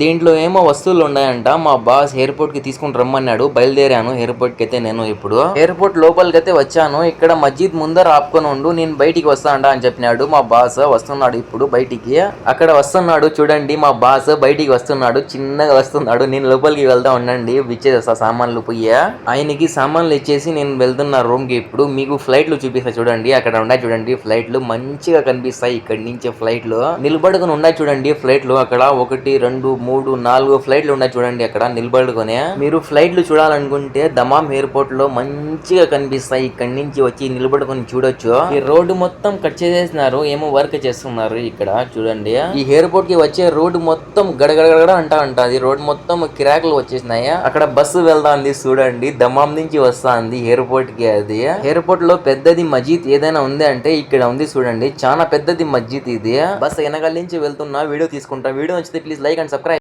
దీంట్లో ఏమో వస్తువులు ఉన్నాయంట. మా బాస్ ఎయిర్పోర్ట్ కి తీసుకుని రమ్మన్నాడు. బయలుదేరాను ఎయిర్పోర్ట్ కి అయితే. నేను ఇప్పుడు ఎయిర్పోర్ట్ లోపలికి అయితే వచ్చాను. ఇక్కడ మస్జిద్ ముందర ఆపుకొని ఉండు, నేను బయటికి వస్తాండా అని చెప్పినాడు మా బాస్. వస్తున్నాడు ఇప్పుడు బయటికి. అక్కడ వస్తున్నాడు చూడండి, మా బాస్ బయటికి వస్తున్నాడు. చిన్నగా వస్తున్నాడు. నేను లోపలికి వెళ్తా ఉండండి, ఇచ్చేస్తా సామాన్లు పోయి. ఆయనకి సామాన్లు ఇచ్చేసి నేను వెళ్తున్నా రూమ్ కి. ఇప్పుడు మీకు ఫ్లైట్లు చూపిస్తా చూడండి. అక్కడ ఉన్నాయి చూడండి ఫ్లైట్లు, మంచిగా కనిపిస్తాయి ఇక్కడ నుంచి ఫ్లైట్లు. నిలబడుకుని ఉన్నాయి చూడండి ఫ్లైట్లు. అక్కడ 1 2 3 4 ఫ్లైట్లు ఉన్నాయి చూడండి అక్కడ నిలబడుకొని. మీరు ఫ్లైట్లు చూడాలనుకుంటే దమాం ఎయిర్పోర్ట్ లో మంచిగా కనిపిస్తాయి. ఇక్కడ నుంచి వచ్చి నిలబడుకొని చూడొచ్చు. ఈ రోడ్డు మొత్తం కట్ చేసేసినారు, ఏమో వర్క్ చేస్తున్నారు ఇక్కడ చూడండి. ఈ ఎయిర్పోర్ట్ కి వచ్చే రోడ్డు మొత్తం గడగడగడ అంటది. రోడ్ మొత్తం కిరాకులు వచ్చేసినాయి. అక్కడ బస్సు వెళ్తాంది చూడండి, దమాం నుంచి వస్తాంది ఎయిర్పోర్ట్ కి. అది ఎయిర్పోర్ట్ లో పెద్దది మస్జిద్ ఏదైనా ఉంది అంటే ఇక్కడ ఉంది చూడండి. చాలా పెద్దది మస్జిద్ ఇది. బస్ వెనకాల నుంచి వెళ్తున్నా, వీడియో తీసుకుంటా. వీడియో నచ్చితే ప్లీజ్ లైక్ అండ్ సబ్స్క్రైబ్.